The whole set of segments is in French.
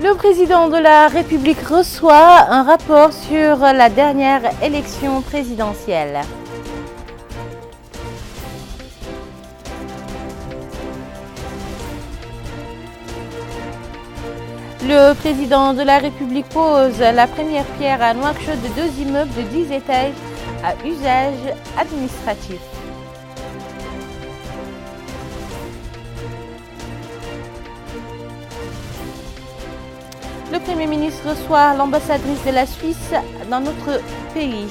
Le président de la République reçoit un rapport sur la dernière élection présidentielle. Le président de la République pose la première pierre à Nouakchott de 2 immeubles de 10 étages à usage administratif. Le Premier ministre reçoit l'ambassadrice de la Suisse dans notre pays.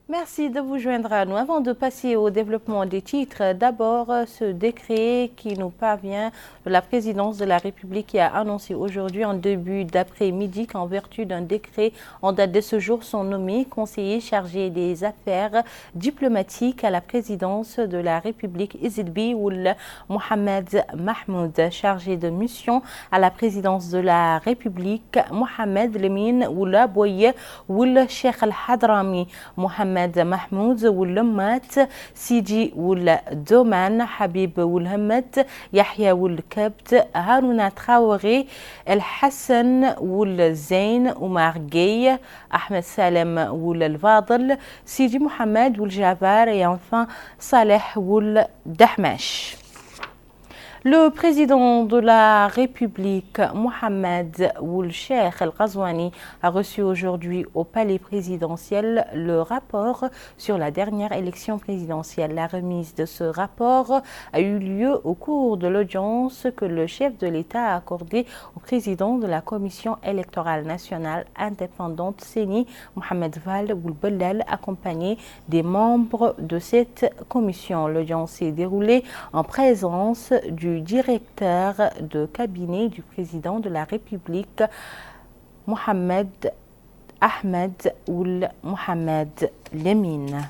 Merci de vous joindre à nous. Avant de passer au développement des titres, d'abord ce décret qui nous parvient de la présidence de la République qui a annoncé aujourd'hui en début d'après-midi qu'en vertu d'un décret en date de ce jour sont nommés conseillers chargés des affaires diplomatiques à la présidence de la République Izidbi Oul Mohamed Mahmoud, chargé de mission à la présidence de la République Mohamed Lemine Oula Boye Oul Sheikh Al-Hadrami Mohamed Mahmoud Oul-Mat Sidi Oul-Doman Habib Oul-Hamad Yahya Oul-Kabt Harouna Traoré El-Hassan Oul-Zain Omar Gueye Ahmed Salem Oul-Fadl Sidi Mohamed Oul-Jabar et enfin Saleh Oul-Dahmash. Le président de la République, Mohamed Ould Cheikh El Ghazouani, a reçu aujourd'hui au palais présidentiel le rapport sur la dernière élection présidentielle. La remise de ce rapport a eu lieu au cours de l'audience que le chef de l'État a accordée au président de la Commission électorale nationale indépendante, CENI, Mohamed Val Ould Bellal, accompagné des membres de cette commission. L'audience s'est déroulée en présence du directeur de cabinet du président de la République, Mohamed Ahmed Ould Mohamed Lemine.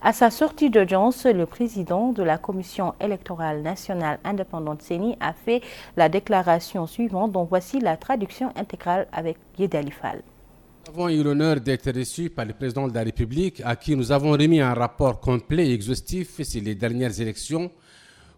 À sa sortie d'audience, le président de la Commission électorale nationale indépendante CENI a fait la déclaration suivante, dont voici la traduction intégrale avec Yedali Fall. Nous avons eu l'honneur d'être reçus par le président de la République, à qui nous avons remis un rapport complet et exhaustif sur les dernières élections,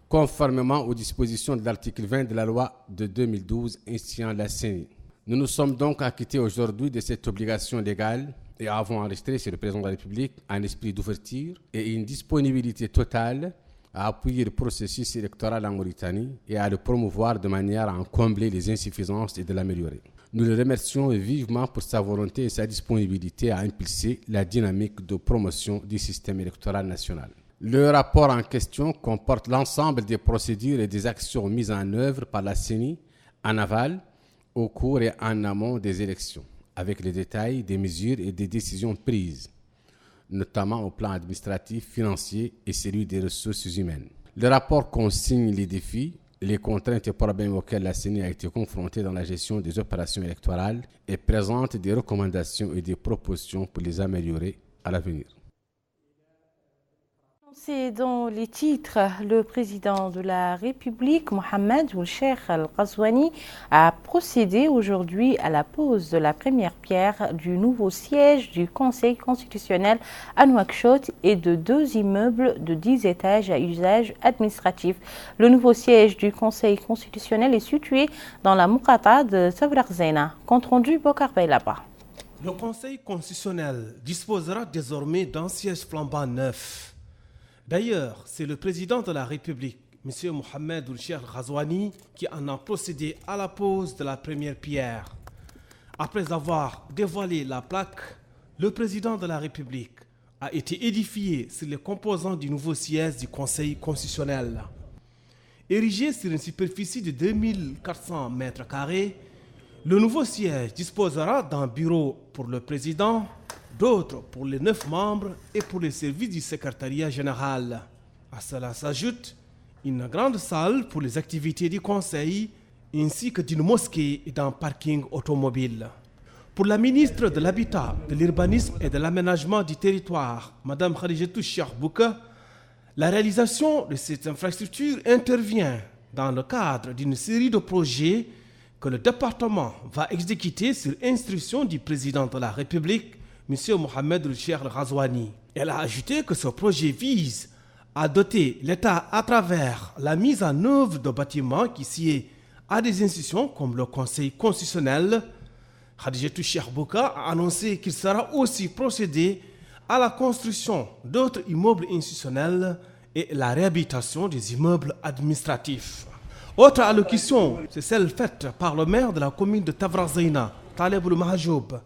conformément aux dispositions de l'article 20 de la loi de 2012 instituant la CENI. Nous nous sommes donc acquittés aujourd'hui de cette obligation légale et avons enregistré chez le président de la République un esprit d'ouverture et une disponibilité totale à appuyer le processus électoral en Mauritanie et à le promouvoir de manière à en combler les insuffisances et de l'améliorer. Nous le remercions vivement pour sa volonté et sa disponibilité à impulser la dynamique de promotion du système électoral national. Le rapport en question comporte l'ensemble des procédures et des actions mises en œuvre par la CENI en aval, au cours et en amont des élections, avec les détails des mesures et des décisions prises, notamment au plan administratif, financier et celui des ressources humaines. Le rapport consigne les défis, les contraintes et problèmes auxquels la CENI a été confrontée dans la gestion des opérations électorales et présente des recommandations et des propositions pour les améliorer à l'avenir. C'est dans les titres, le président de la République, Mohamed Ould Cheikh El Ghazouani, a procédé aujourd'hui à la pose de la première pierre du nouveau siège du Conseil constitutionnel à Nouakchott et de 2 immeubles de 10 étages à usage administratif. Le nouveau siège du Conseil constitutionnel est situé dans la Moukata de Savrakzena. Compte rendu Bokar Baylaba. Le Conseil constitutionnel disposera désormais d'un siège flambant neuf. D'ailleurs, c'est le président de la République, M. Mohamed Ould Cheikh El Ghazouani, qui en a procédé à la pose de la première pierre. Après avoir dévoilé la plaque, le président de la République a été édifié sur les composants du nouveau siège du Conseil constitutionnel. Érigé sur une superficie de 2400 mètres carrés, le nouveau siège disposera d'un bureau pour le président, d'autres pour les 9 membres et pour les services du secrétariat général. À cela s'ajoute une grande salle pour les activités du Conseil, ainsi que d'une mosquée et d'un parking automobile. Pour la ministre de l'Habitat, de l'Urbanisme et de l'Aménagement du Territoire, Mme Khadijatou Cheikh Bouka, la réalisation de cette infrastructure intervient dans le cadre d'une série de projets que le département va exécuter sur instruction du président de la République, M. Mohamed Ould Cheikh El Ghazouani. Elle a ajouté que ce projet vise a doté l'État à travers la mise en œuvre de bâtiments qui sied à des institutions comme le Conseil constitutionnel. Khadijatou Cheikh Bouka a annoncé qu'il sera aussi procédé à la construction d'autres immeubles institutionnels et la réhabilitation des immeubles administratifs. Autre allocution, c'est celle faite par le maire de la commune de Tavrazaina, Taleb Mahajoub,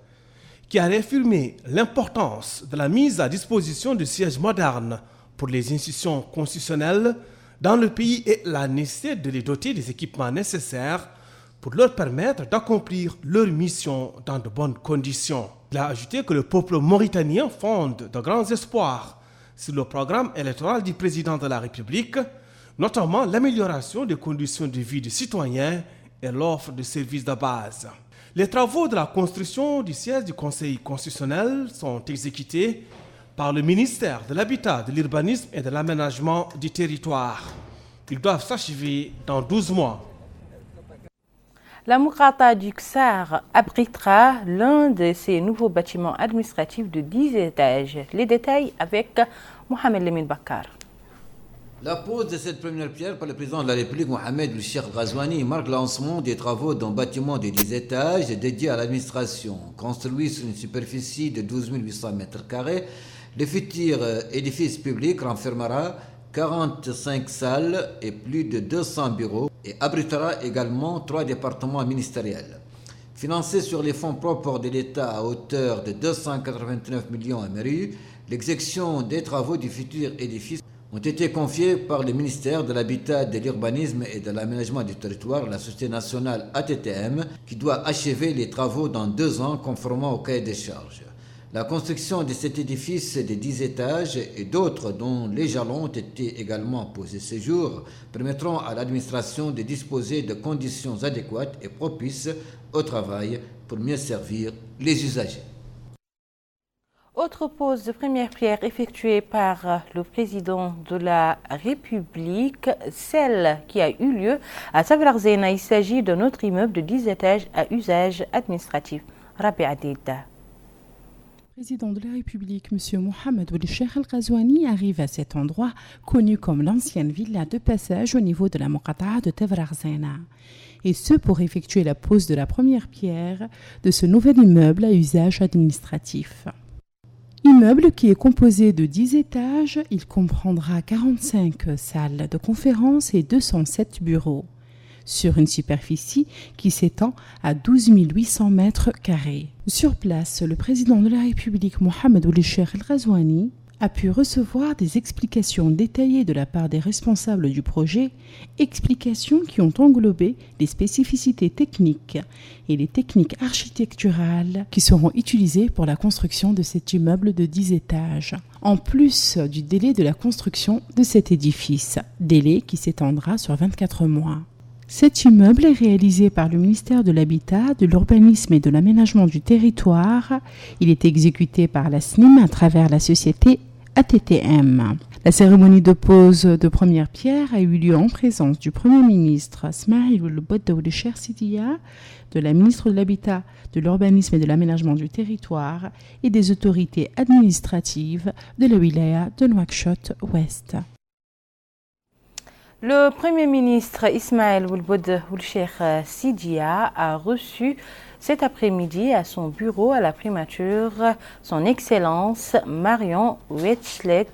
qui a réaffirmé l'importance de la mise à disposition de sièges modernes pour les institutions constitutionnelles dans le pays et la nécessité de les doter des équipements nécessaires pour leur permettre d'accomplir leur mission dans de bonnes conditions. Il a ajouté que le peuple mauritanien fonde de grands espoirs sur le programme électoral du président de la République, notamment l'amélioration des conditions de vie des citoyens et l'offre de services de base. Les travaux de la construction du siège du Conseil constitutionnel sont exécutés par le ministère de l'Habitat, de l'Urbanisme et de l'Aménagement du territoire. Ils doivent s'achever dans 12 mois. La Muqata du Ksar abritera l'un de ces nouveaux bâtiments administratifs de 10 étages. Les détails avec Mohamed Lemine Bakar. La pose de cette première pierre par le président de la République, Mohamed El Cheikh Ghazouani, marque le lancement des travaux d'un bâtiment de 10 étages dédié à l'administration. Construit sur une superficie de 12 800 m², le futur édifice public renfermera 45 salles et plus de 200 bureaux et abritera également 3 départements ministériels. Financé sur les fonds propres de l'État à hauteur de 289 millions MRU, l'exécution des travaux du futur édifice ont été confiés par le ministère de l'Habitat, de l'Urbanisme et de l'Aménagement du Territoire, la Société nationale ATTM, qui doit achever les travaux dans 2 ans conformément au cahier des charges. La construction de cet édifice de 10 étages et d'autres dont les jalons ont été également posés ce jour permettront à l'administration de disposer de conditions adéquates et propices au travail pour mieux servir les usagers. Autre pose de première pierre effectuée par le président de la République, celle qui a eu lieu à Tavrazaina. Il s'agit d'un autre immeuble de 10 étages à usage administratif. Rabia Deida. Le président de la République, M. Mohamed El Cheikh Ghazouani, arrive à cet endroit connu comme l'ancienne villa de passage au niveau de la Muqata de Tavrazaina. Et ce pour effectuer la pose de la première pierre de ce nouvel immeuble à usage administratif. Immeuble qui est composé de 10 étages, il comprendra 45 salles de conférence et 207 bureaux, sur une superficie qui s'étend à 12 800 m². Sur place, le président de la République, Mohamed El Cheikh Ghazouani, a pu recevoir des explications détaillées de la part des responsables du projet, explications qui ont englobé les spécificités techniques et les techniques architecturales qui seront utilisées pour la construction de cet immeuble de 10 étages, en plus du délai de la construction de cet édifice, délai qui s'étendra sur 24 mois. Cet immeuble est réalisé par le ministère de l'Habitat, de l'Urbanisme et de l'Aménagement du Territoire. Il est exécuté par la SNIM à travers la société ATTM. La cérémonie de pose de première pierre a eu lieu en présence du Premier ministre Smaïl Ould Boudaouli Cheikh Sidiya, de la ministre de l'Habitat, de l'Urbanisme et de l'Aménagement du Territoire et des autorités administratives de la wilaya de Nouakchott-Ouest. Le Premier ministre Ismaël Ould Boudaouli Cheikh Sidiya a reçu cet après-midi à son bureau à la primature son Excellence Marion Wetschlet,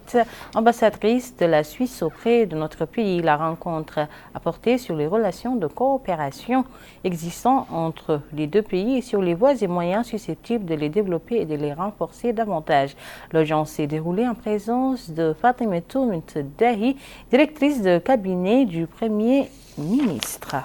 ambassadrice de la Suisse auprès de notre pays. La rencontre a porté sur les relations de coopération existant entre les deux pays et sur les voies et moyens susceptibles de les développer et de les renforcer davantage. L'audience s'est déroulée en présence de Fatimatou Dahi, directrice de cabinet du Premier ministre.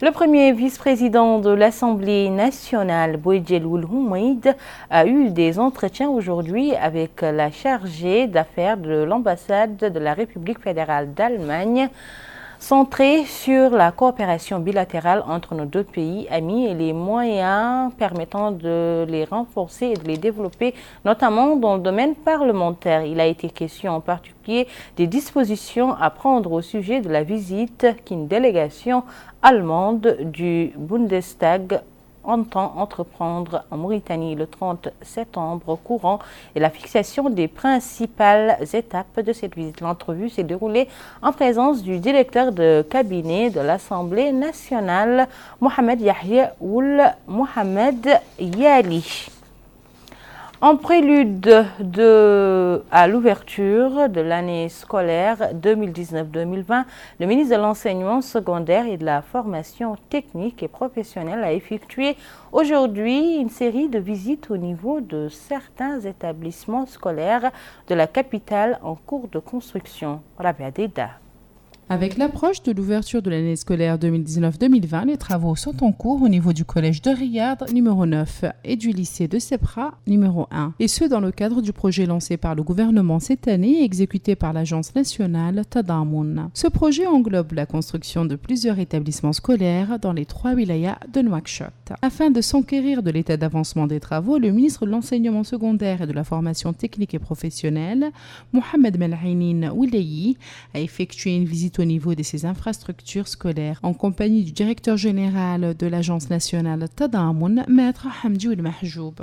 Le premier vice-président de l'Assemblée nationale, Bouedjel Ould Houmeid, a eu des entretiens aujourd'hui avec la chargée d'affaires de l'ambassade de la République fédérale d'Allemagne, centré sur la coopération bilatérale entre nos deux pays amis et les moyens permettant de les renforcer et de les développer, notamment dans le domaine parlementaire. Il a été question en particulier des dispositions à prendre au sujet de la visite qu'une délégation allemande du Bundestag entend entreprendre en Mauritanie le 30 septembre courant et la fixation des principales étapes de cette visite. L'entrevue s'est déroulée en présence du directeur de cabinet de l'Assemblée nationale, Mohamed Yahya Ould Mohamed Yali. En prélude à l'ouverture de l'année scolaire 2019-2020, le ministre de l'Enseignement secondaire et de la formation technique et professionnelle a effectué aujourd'hui une série de visites au niveau de certains établissements scolaires de la capitale en cours de construction. Rabia Deda. Avec l'approche de l'ouverture de l'année scolaire 2019-2020, les travaux sont en cours au niveau du collège de Riyad numéro 9 et du lycée de Sepra numéro 1. Et ce, dans le cadre du projet lancé par le gouvernement cette année et exécuté par l'agence nationale Tadamoun. Ce projet englobe la construction de plusieurs établissements scolaires dans les 3 wilayas de Nouakchott. Afin de s'enquérir de l'état d'avancement des travaux, le ministre de l'Enseignement secondaire et de la formation technique et professionnelle, Mohamed Melhainin Ouilayi, a effectué une visite au niveau de ces infrastructures scolaires en compagnie du directeur général de l'agence nationale Tadamoun, Maître Hamdi Ould Mahjoub.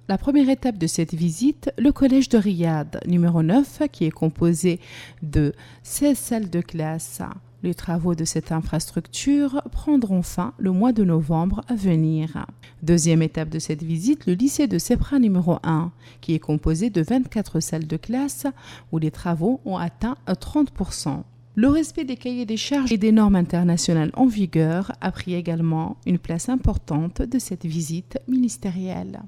La première étape de cette visite, le collège de Riyad numéro 9, qui est composé de 16 salles de classe. Les travaux de cette infrastructure prendront fin le mois de novembre à venir. Deuxième étape de cette visite, le lycée de Sepra numéro 1, qui est composé de 24 salles de classe où les travaux ont atteint 30%. Le respect des cahiers des charges et des normes internationales en vigueur a pris également une place importante de cette visite ministérielle.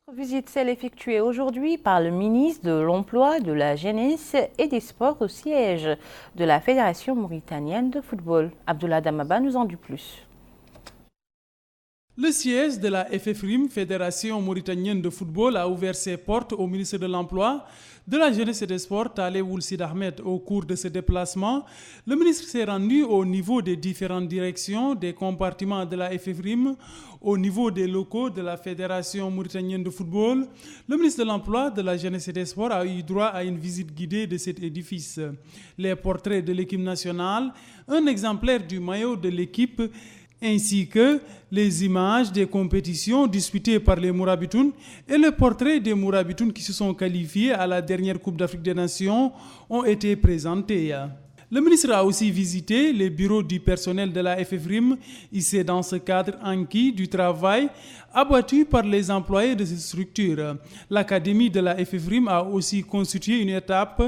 Notre visite, celle effectuée aujourd'hui par le ministre de l'Emploi, de la Jeunesse et des Sports au siège de la Fédération mauritanienne de football. Abdullah Damaba nous en dit plus. Le siège de la FFRIM, Fédération mauritanienne de football, a ouvert ses portes au ministre de l'Emploi, de la Jeunesse et des Sports, Taleb Ould Sid Ahmed. Au cours de ce déplacement, le ministre s'est rendu au niveau des différentes directions des compartiments de la FFRIM, au niveau des locaux de la Fédération mauritanienne de football. Le ministre de l'Emploi, de la Jeunesse et des Sports a eu droit à une visite guidée de cet édifice. Les portraits de l'équipe nationale, un exemplaire du maillot de l'équipe, ainsi que les images des compétitions disputées par les Mourabitoun et le portrait des Mourabitoun qui se sont qualifiés à la dernière Coupe d'Afrique des Nations ont été présentés. Le ministre a aussi visité les bureaux du personnel de la FFRIM. Il s'est dans ce cadre enquis du travail abattu par les employés de cette structure. L'Académie de la FFRIM a aussi constitué une étape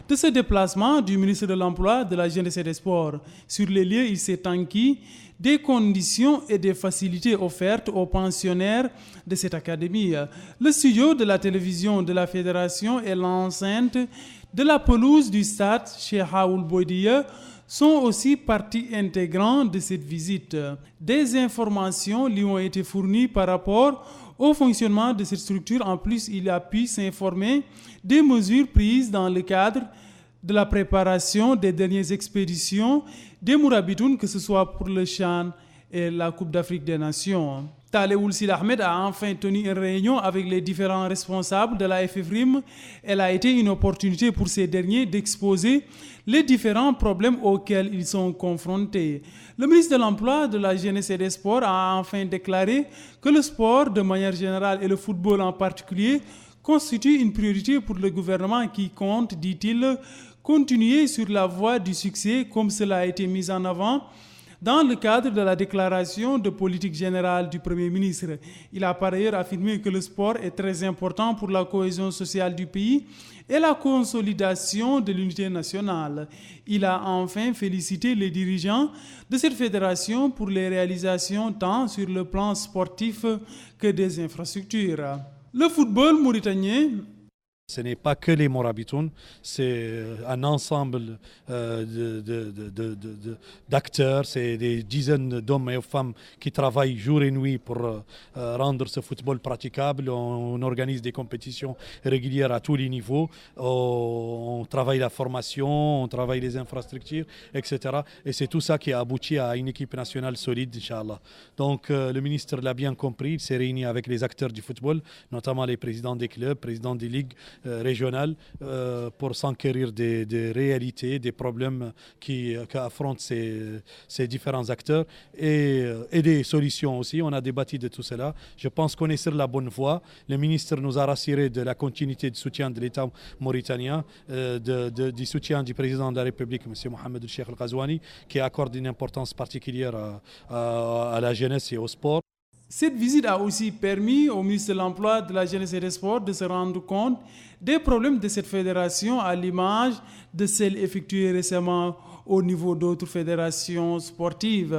de ce déplacement du ministre de l'Emploi, de la Jeunesse et des Sports. Sur les lieux, il s'est enquis des conditions et des facilités offertes aux pensionnaires de cette académie. Le studio de la télévision de la Fédération et l'enceinte de la pelouse du stade Cheikh Ould Bouidia sont aussi partie intégrante de cette visite. Des informations lui ont été fournies par rapport au fonctionnement de cette structure. En plus, il a pu s'informer des mesures prises dans le cadre de la préparation des dernières expéditions des Mourabitoun, que ce soit pour le Chan et la Coupe d'Afrique des Nations. Taleb Ould Sid Ahmed a enfin tenu une réunion avec les différents responsables de la FFRIM. Elle a été une opportunité pour ces derniers d'exposer les différents problèmes auxquels ils sont confrontés. Le ministre de l'Emploi, de la Jeunesse et des Sports a enfin déclaré que le sport de manière générale et le football en particulier constitue une priorité pour le gouvernement qui compte, dit-il, continuer sur la voie du succès comme cela a été mis en avant dans le cadre de la déclaration de politique générale du Premier ministre. Il a par ailleurs affirmé que le sport est très important pour la cohésion sociale du pays et la consolidation de l'unité nationale. Il a enfin félicité les dirigeants de cette fédération pour les réalisations tant sur le plan sportif que des infrastructures. Le football mauritanien, ce n'est pas que les Mourabitoun, c'est un ensemble d'acteurs, c'est des dizaines d'hommes et de femmes qui travaillent jour et nuit pour rendre ce football praticable. On organise des compétitions régulières à tous les niveaux, on travaille la formation, on travaille les infrastructures, etc. Et c'est tout ça qui a abouti à une équipe nationale solide, Inch'Allah. Donc le ministre l'a bien compris, il s'est réuni avec les acteurs du football, notamment les présidents des clubs, présidents des ligues, régionales pour s'enquérir des réalités, des problèmes qu'affrontent ces différents acteurs et des solutions aussi. On a débattu de tout cela. Je pense qu'on est sur la bonne voie. Le ministre nous a rassuré de la continuité du soutien de l'État mauritanien, du soutien du président de la République, M. Mohamed El-Cheikh El-Ghazouani, qui accorde une importance particulière à la jeunesse et au sport. Cette visite a aussi permis au ministre de l'Emploi, de la Jeunesse et des Sports de se rendre compte des problèmes de cette fédération à l'image de celles effectuées récemment au niveau d'autres fédérations sportives.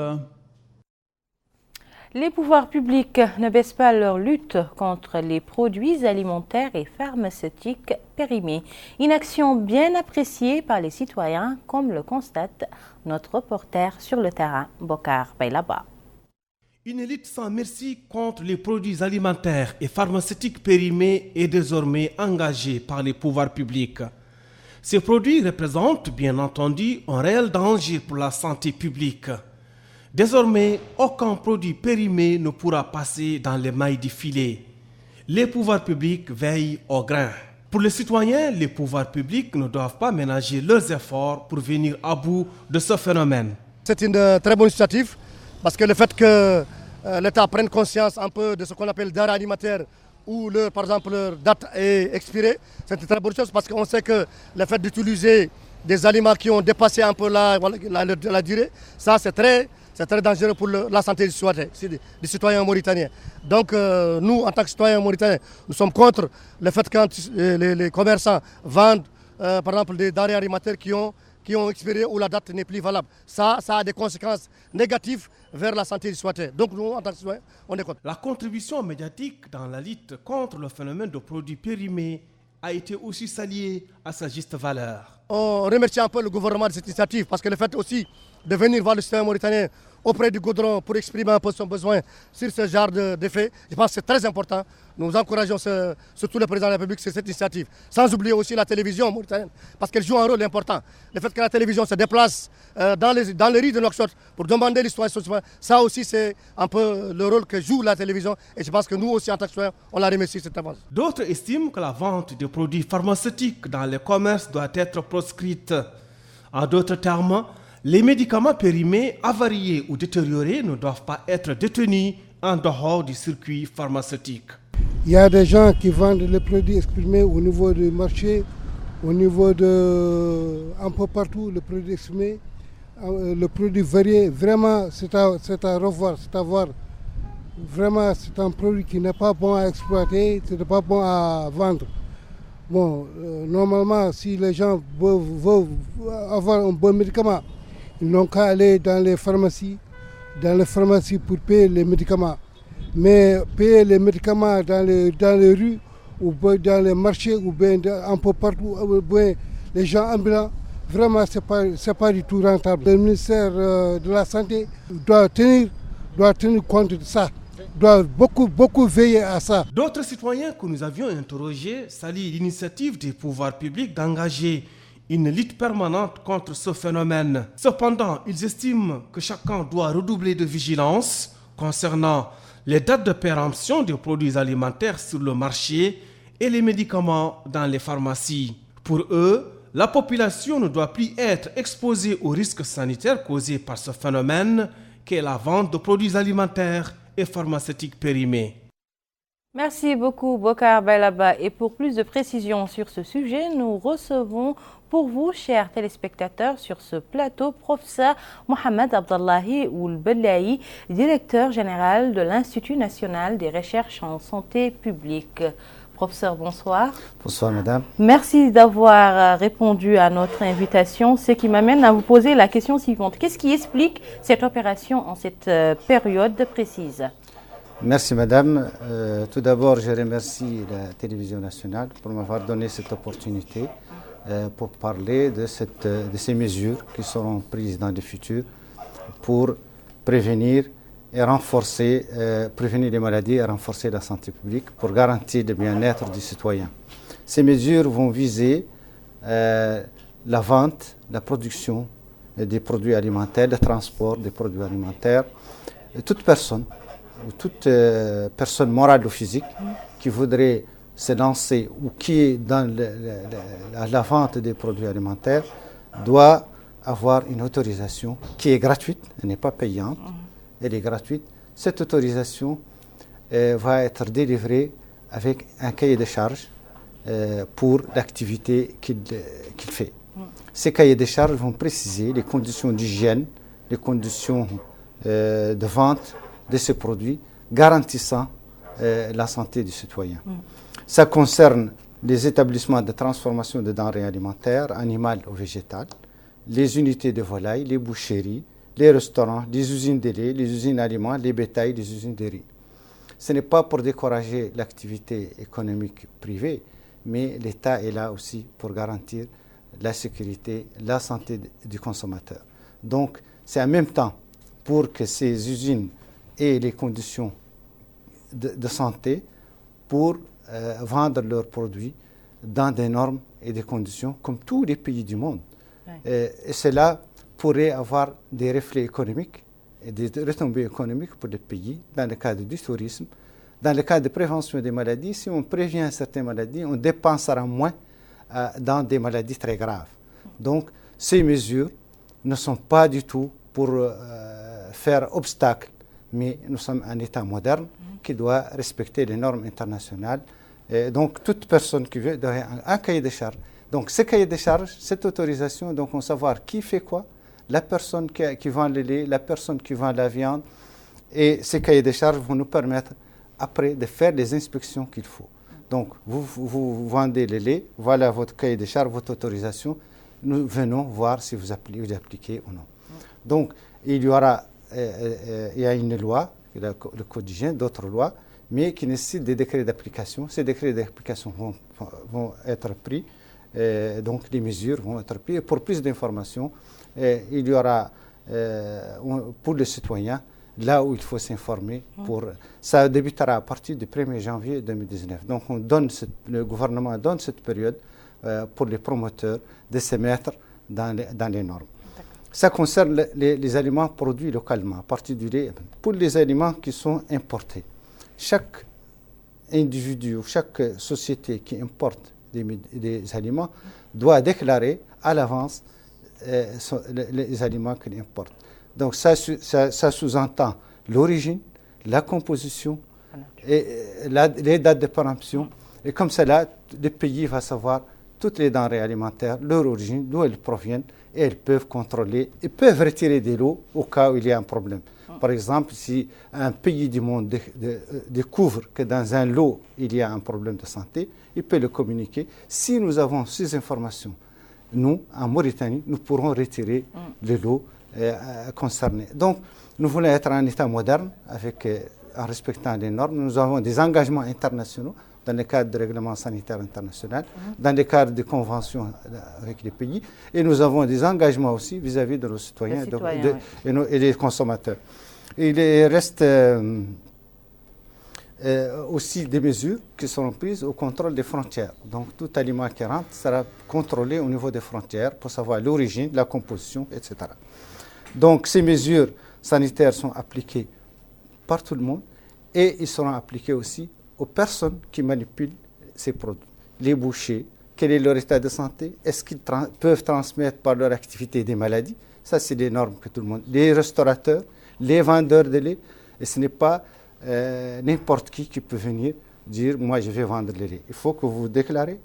Les pouvoirs publics ne baissent pas leur lutte contre les produits alimentaires et pharmaceutiques périmés. Une action bien appréciée par les citoyens, comme le constate notre reporter sur le terrain, Bokar Baylaba. Une lutte sans merci contre les produits alimentaires et pharmaceutiques périmés est désormais engagée par les pouvoirs publics. Ces produits représentent bien entendu un réel danger pour la santé publique. Désormais, aucun produit périmé ne pourra passer dans les mailles du filet. Les pouvoirs publics veillent au grain. Pour les citoyens, les pouvoirs publics ne doivent pas ménager leurs efforts pour venir à bout de ce phénomène. C'est une très bonne initiative parce que le fait que l'État prenne conscience un peu de ce qu'on appelle denrées alimentaires où par exemple leur date est expirée, c'est une très bonne chose parce qu'on sait que le fait d'utiliser des aliments qui ont dépassé un peu la durée, ça c'est très dangereux pour la santé des citoyens mauritaniens. Donc nous, en tant que citoyens mauritaniens, nous sommes contre le fait que quand les commerçants vendent par exemple des denrées alimentaires qui ont expiré ou la date n'est plus valable. Ça a des conséquences négatives vers la santé du citoyen. Donc nous, en tant que citoyens, on est contre. La contribution médiatique dans la lutte contre le phénomène de produits périmés a été aussi saluée à sa juste valeur. On remercie un peu le gouvernement de cette initiative parce que le fait aussi de venir voir le citoyen mauritanien auprès du goudron pour exprimer un peu son besoin sur ce genre d'effet, je pense que c'est très important. Nous encourageons surtout le président de la République sur cette initiative. Sans oublier aussi la télévision mauritanienne, parce qu'elle joue un rôle important. Le fait que la télévision se déplace dans les rues de Nouakchott pour demander l'histoire, ça aussi c'est un peu le rôle que joue la télévision. Et je pense que nous aussi en tant que citoyens, on la remercie cette avance. D'autres estiment que la vente de produits pharmaceutiques dans les commerces doit être proscrite. En d'autres termes, les médicaments périmés, avariés ou détériorés ne doivent pas être détenus en dehors du circuit pharmaceutique. Il y a des gens qui vendent les produits exprimés au niveau du marché, au niveau un peu partout, le produit exprimé, le produit varié. Vraiment, c'est à revoir, c'est à voir. Vraiment, c'est un produit qui n'est pas bon à exploiter, ce n'est pas bon à vendre. Bon, normalement, si les gens veulent avoir un bon médicament, ils n'ont qu'à aller dans les pharmacies pour payer les médicaments. Mais payer les médicaments dans les rues ou dans les marchés ou bien un peu partout, ou bien les gens ambulants, vraiment c'est pas du tout rentable. Le ministère de la Santé doit tenir compte de ça, doit beaucoup veiller à ça. D'autres citoyens que nous avions interrogés saluent l'initiative des pouvoirs publics d'engager une lutte permanente contre ce phénomène. Cependant, ils estiment que chacun doit redoubler de vigilance concernant les dates de péremption des produits alimentaires sur le marché et les médicaments dans les pharmacies. Pour eux, la population ne doit plus être exposée aux risques sanitaires causés par ce phénomène qu'est la vente de produits alimentaires et pharmaceutiques périmés. Merci beaucoup Bokar Baylaba. Et pour plus de précisions sur ce sujet, nous recevons pour vous, chers téléspectateurs, sur ce plateau, professeur Mohamed Abdallahi Oulbelahi, directeur général de l'Institut national des recherches en santé publique. Professeur, bonsoir. Bonsoir, madame. Merci d'avoir répondu à notre invitation, ce qui m'amène à vous poser la question suivante. Qu'est-ce qui explique cette opération en cette période précise? Merci, madame. Tout d'abord, je remercie la télévision nationale pour m'avoir donné cette opportunité pour parler de ces mesures qui seront prises dans le futur pour prévenir et renforcer, prévenir les maladies et renforcer la santé publique pour garantir le bien-être du citoyen. Ces mesures vont viser la vente, la production des produits alimentaires, le transport des produits alimentaires. Toute personne, ou toute personne morale ou physique qui voudrait se lancer ou qui est dans la vente des produits alimentaires doit avoir une autorisation qui est gratuite, elle n'est pas payante, elle est gratuite. Cette autorisation va être délivrée avec un cahier de charges pour l'activité qu'il fait. Ces cahiers de charges vont préciser les conditions d'hygiène, les conditions de vente de ces produits, garantissant la santé du citoyen. Ça concerne les établissements de transformation de denrées alimentaires, animales ou végétales, les unités de volaille, les boucheries, les restaurants, les usines de lait, les usines aliments, les bétails, les usines de riz. Ce n'est pas pour décourager l'activité économique privée, mais l'État est là aussi pour garantir la sécurité, la santé du consommateur. Donc, c'est en même temps pour que ces usines aient les conditions de santé pour vendre leurs produits dans des normes et des conditions comme tous les pays du monde. Et cela pourrait avoir des reflets économiques et des retombées économiques pour les pays dans le cadre du tourisme. Dans le cadre de prévention des maladies, si on prévient certaines maladies, on dépensera moins dans des maladies très graves. Donc, ces mesures ne sont pas du tout pour faire obstacle, mais nous sommes un État moderne qui doit respecter les normes internationales. Et donc, toute personne qui veut doit avoir un cahier de charges. Donc, ce cahier de charges, cette autorisation, donc on va savoir qui fait quoi, la personne qui vend le lait, la personne qui vend la viande. Et ces cahiers de charges vont nous permettre, après, de faire les inspections qu'il faut. Donc, vous vendez le lait, voilà votre cahier de charges, votre autorisation. Nous venons voir si vous appliquez ou non. Donc, il y a une loi, le Code d'hygiène, d'autres lois, mais qui nécessitent des décrets d'application. Ces décrets d'application vont être pris, donc les mesures vont être prises. Et pour plus d'informations, il y aura, pour les citoyens, là où il faut s'informer. Ça débutera à partir du 1er janvier 2019. Donc le gouvernement donne cette période pour les promoteurs de se mettre dans les normes. Ça concerne les aliments produits localement, à partir du lait. Pour les aliments qui sont importés, chaque individu ou chaque société qui importe des aliments doit déclarer à l'avance les aliments qu'il importe. Donc ça sous-entend l'origine, la composition, et les dates de péremption. Et comme cela, le pays va savoir toutes les denrées alimentaires, leur origine, d'où elles proviennent, et elles peuvent contrôler, et peuvent retirer des lots au cas où il y a un problème. Par exemple, si un pays du monde découvre que dans un lot, il y a un problème de santé, il peut le communiquer. Si nous avons ces informations, nous, en Mauritanie, nous pourrons retirer le lot concerné. Donc, nous voulons être un État moderne en respectant les normes. Nous avons des engagements internationaux dans le cadre du règlement sanitaire international, dans le cadre des conventions avec les pays, et nous avons des engagements aussi vis-à-vis de nos citoyens et des consommateurs. Il reste aussi des mesures qui seront prises au contrôle des frontières. Donc tout aliment qui rentre sera contrôlé au niveau des frontières pour savoir l'origine, la composition, etc. Donc ces mesures sanitaires sont appliquées par tout le monde et ils seront appliquées aussi aux personnes qui manipulent ces produits. Les bouchers, quel est leur état de santé? Est-ce qu'ils peuvent transmettre par leur activité des maladies? Ça, c'est des normes que tout le monde... Les restaurateurs, les vendeurs de lait, et ce n'est pas n'importe qui peut venir dire « moi, je vais vendre le lait ». Il faut que vous déclarez,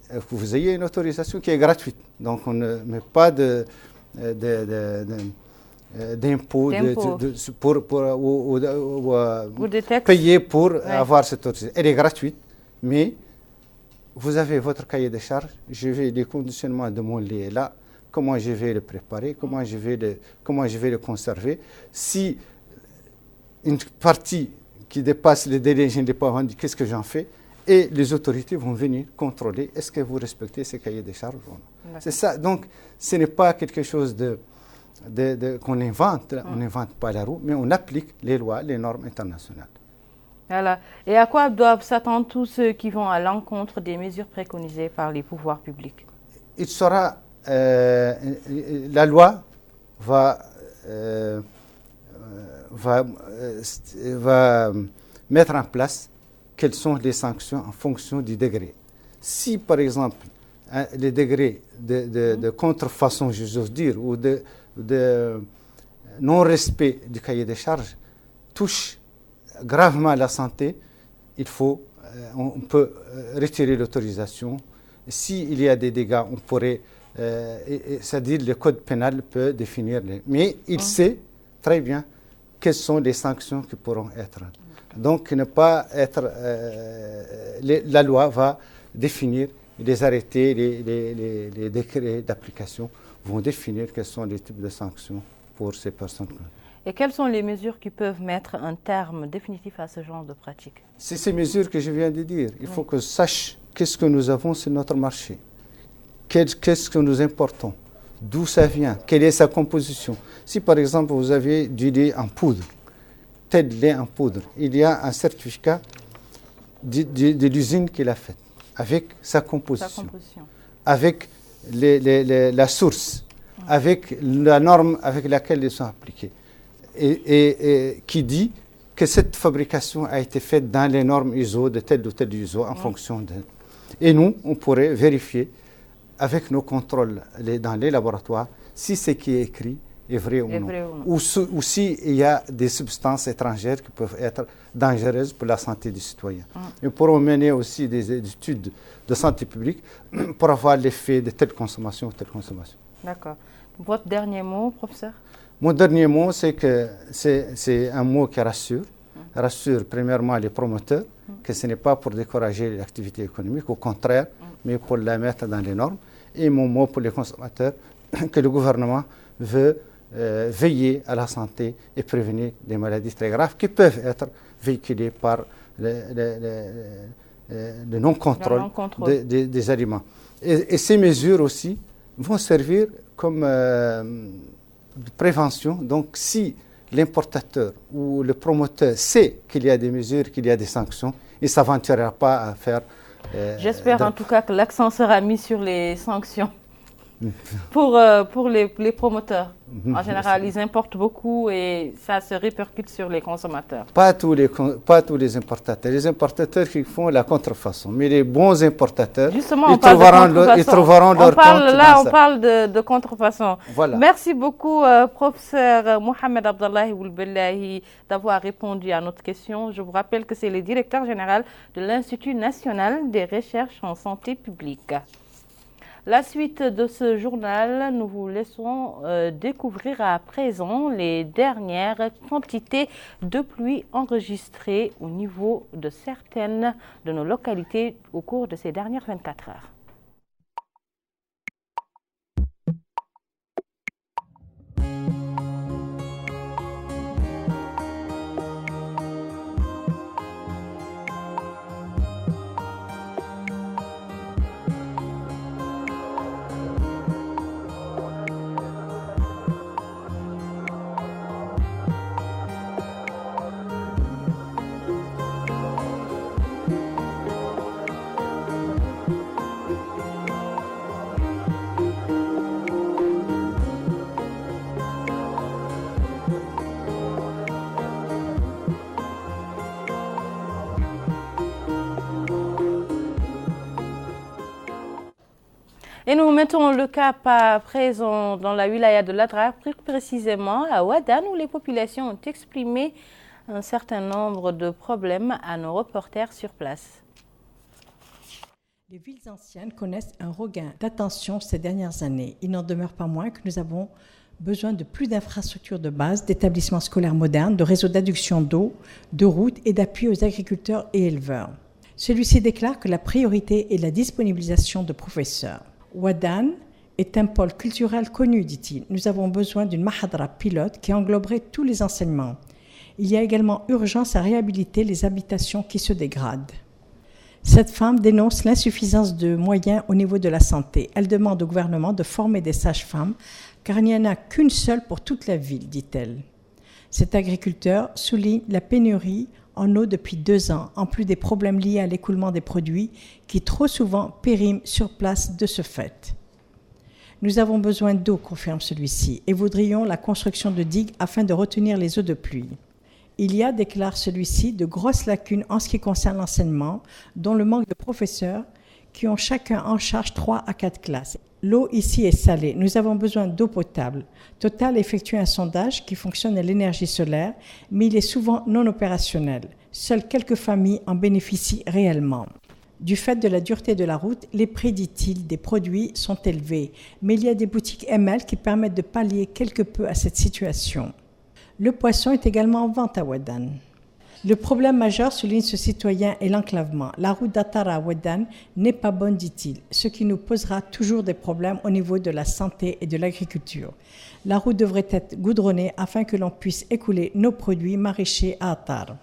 que vous ayez une autorisation qui est gratuite. Donc, on ne met pas d'impôts pour payer pour avoir cette autorisation. Elle est gratuite, mais vous avez votre cahier de charges. Je vais les conditionnements de mon lait là, comment je vais le préparer, comment je vais le conserver. Si une partie qui dépasse le délai, je ne l'ai pas vendu, qu'est-ce que j'en fais? Et les autorités vont venir contrôler, est-ce que vous respectez ces cahiers de charges ou non? C'est ça. Donc, ce n'est pas quelque chose qu'on invente, on n'invente pas la roue, mais on applique les lois, les normes internationales. Voilà. Et à quoi doivent s'attendre tous ceux qui vont à l'encontre des mesures préconisées par les pouvoirs publics? Il sera, la loi va mettre en place quelles sont les sanctions en fonction du degré. Si, par exemple, les degrés de contrefaçon, j'ose dire, ou de non-respect du cahier des charges touchent gravement la santé, on peut retirer l'autorisation. S'il y a des dégâts, on pourrait, c'est-à-dire le code pénal peut définir mais il sait très bien quelles sont les sanctions qui pourront être. Donc, ne pas être, la loi va définir les arrêtés, les décrets d'application vont définir quels sont les types de sanctions pour ces personnes. Et quelles sont les mesures qui peuvent mettre un terme définitif à ce genre de pratique? C'est ces mesures que je viens de dire. Il faut que sache qu'est-ce que nous avons sur notre marché, qu'est-ce que nous importons, d'où ça vient, quelle est sa composition. Si par exemple vous avez du lait en poudre, tel lait en poudre, il y a un certificat de l'usine qui l'a fait, avec sa composition, avec la source, avec la norme avec laquelle ils sont appliqués, et qui dit que cette fabrication a été faite dans les normes ISO de tel ou tel ISO en fonction de... Et nous, on pourrait vérifier avec nos contrôles dans les laboratoires si ce qui est écrit est vrai ou non. Ou s'il y a des substances étrangères qui peuvent être dangereuses pour la santé des citoyens. Nous pourrons mener aussi des études de santé publique pour avoir l'effet de telle consommation ou telle consommation. D'accord. Votre dernier mot, professeur? Mon dernier mot, c'est que c'est un mot qui rassure. Rassure premièrement les promoteurs, que ce n'est pas pour décourager l'activité économique, au contraire, mais pour la mettre dans les normes. Et mon mot pour les consommateurs, que le gouvernement veut veiller à la santé et prévenir des maladies très graves qui peuvent être véhiculées par le non-contrôle des aliments. Et ces mesures aussi vont servir comme de prévention. Donc si l'importateur ou le promoteur sait qu'il y a des mesures, qu'il y a des sanctions, il ne s'aventurera pas à faire... J'espère en tout cas que l'accent sera mis sur les sanctions pour les promoteurs. En général, ils importent beaucoup et ça se répercute sur les consommateurs. Pas tous les importateurs. Les importateurs qui font la contrefaçon. Mais les bons importateurs, justement, ils trouveront leur compte. Là, on parle de contrefaçon. Voilà. Merci beaucoup, professeur Mohamed Abdallahi Oulbellahi, d'avoir répondu à notre question. Je vous rappelle que c'est le directeur général de l'Institut national des recherches en santé publique. La suite de ce journal, nous vous laissons découvrir à présent les dernières quantités de pluie enregistrées au niveau de certaines de nos localités au cours de ces dernières 24 heures. Et nous mettons le cap à présent dans la wilaya de l'Adrar, plus précisément à Ouadane, où les populations ont exprimé un certain nombre de problèmes à nos reporters sur place. Les villes anciennes connaissent un regain d'attention ces dernières années. Il n'en demeure pas moins que nous avons besoin de plus d'infrastructures de base, d'établissements scolaires modernes, de réseaux d'adduction d'eau, de routes et d'appui aux agriculteurs et éleveurs. Celui-ci déclare que la priorité est la disponibilisation de professeurs. Ouadane est un pôle culturel connu, dit-il. Nous avons besoin d'une mahadra pilote qui engloberait tous les enseignements. Il y a également urgence à réhabiliter les habitations qui se dégradent. Cette femme dénonce l'insuffisance de moyens au niveau de la santé. Elle demande au gouvernement de former des sages-femmes, car il n'y en a qu'une seule pour toute la ville, dit-elle. Cet agriculteur souligne la pénurie en eau depuis 2 ans, en plus des problèmes liés à l'écoulement des produits qui trop souvent périment sur place de ce fait. Nous avons besoin d'eau, confirme celui-ci, et voudrions la construction de digues afin de retenir les eaux de pluie. Il y a, déclare celui-ci, de grosses lacunes en ce qui concerne l'enseignement, dont le manque de professeurs qui ont chacun en charge 3 à 4 classes. L'eau ici est salée. Nous avons besoin d'eau potable. Total effectue un sondage qui fonctionne à l'énergie solaire, mais il est souvent non opérationnel. Seules quelques familles en bénéficient réellement. Du fait de la dureté de la route, les prix, dit-il, des produits sont élevés, mais il y a des boutiques ML qui permettent de pallier quelque peu à cette situation. Le poisson est également en vente à Ouadane. Le problème majeur, souligne ce citoyen, est l'enclavement. La route d'Atara à Ouadane n'est pas bonne, dit-il, ce qui nous posera toujours des problèmes au niveau de la santé et de l'agriculture. La route devrait être goudronnée afin que l'on puisse écouler nos produits maraîchers à Atara.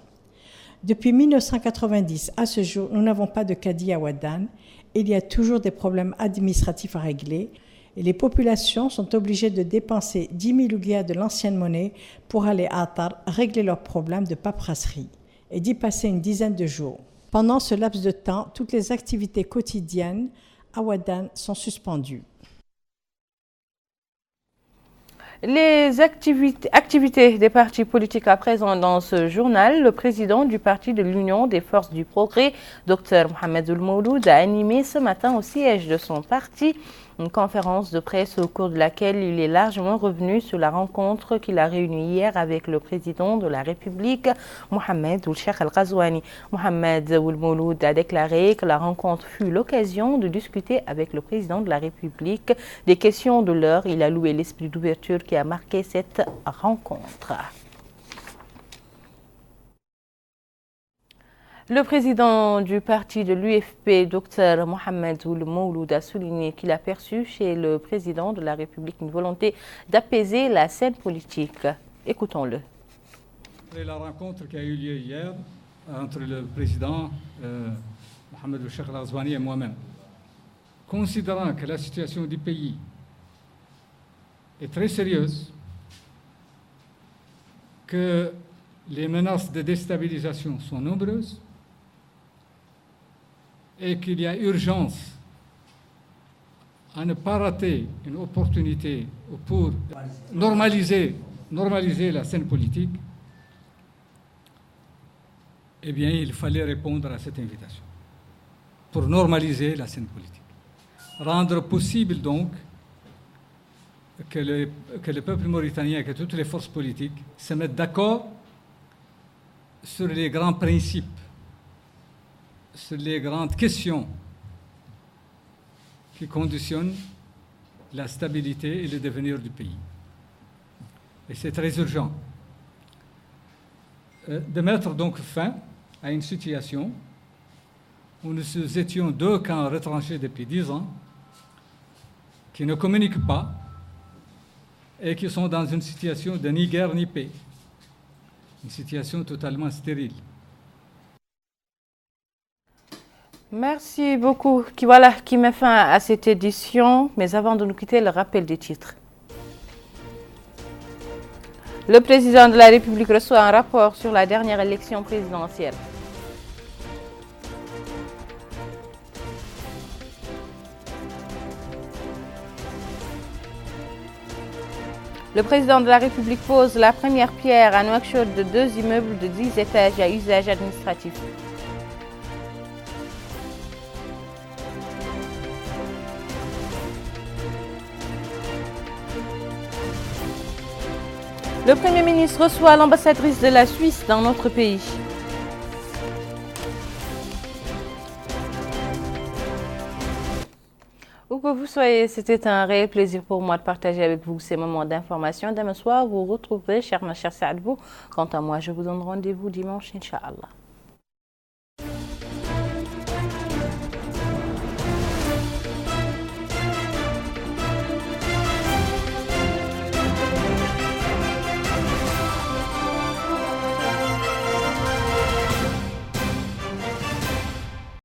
Depuis 1990 à ce jour, nous n'avons pas de caddie à Ouadane. Il y a toujours des problèmes administratifs à régler. Et les populations sont obligées de dépenser 10 000 ouguiya de l'ancienne monnaie pour aller à Attar régler leurs problèmes de paperasserie et d'y passer une dizaine de jours. Pendant ce laps de temps, toutes les activités quotidiennes à Ouadane sont suspendues. Les activités des partis politiques à présent dans ce journal, le président du parti de l'Union des forces du progrès, Dr Mohamed Ould-Mouloud, a animé ce matin au siège de son parti une conférence de presse au cours de laquelle il est largement revenu sur la rencontre qu'il a réunie hier avec le président de la République, Mohamed Ould Cheikh Al Ghazouani. Mohamed Ould-Mouloud a déclaré que la rencontre fut l'occasion de discuter avec le président de la République des questions de l'heure. Il a loué l'esprit d'ouverture qui a marqué cette rencontre. Le président du parti de l'UFP, Dr Mohamed Ould-Mouloud, a souligné qu'il a perçu chez le président de la République une volonté d'apaiser la scène politique. Écoutons-le. La rencontre qui a eu lieu hier entre le président Mohamed Ould Cheikh Al Ghazouani et moi-même, considérant que la situation du pays est très sérieuse, que les menaces de déstabilisation sont nombreuses, et qu'il y a urgence à ne pas rater une opportunité pour normaliser la scène politique, eh bien, il fallait répondre à cette invitation pour normaliser la scène politique. Rendre possible donc que le peuple mauritanien, que toutes les forces politiques se mettent d'accord sur les grands principes, sur les grandes questions qui conditionnent la stabilité et le devenir du pays. Et c'est très urgent de mettre donc fin à une situation où nous étions 2 camps retranchés depuis 10 ans, qui ne communiquent pas et qui sont dans une situation de ni guerre ni paix, une situation totalement stérile. Merci beaucoup. Voilà qui met fin à cette édition. Mais avant de nous quitter, le rappel des titres. Le président de la République reçoit un rapport sur la dernière élection présidentielle. Le président de la République pose la première pierre à Nouakchott de 2 immeubles de 10 étages à usage administratif. Le Premier ministre reçoit l'ambassadrice de la Suisse dans notre pays. Où que vous soyez, c'était un réel plaisir pour moi de partager avec vous ces moments d'information. Demain soir, vous retrouverez, cher Saadbou. Quant à moi, je vous donne rendez-vous dimanche, Inch'Allah.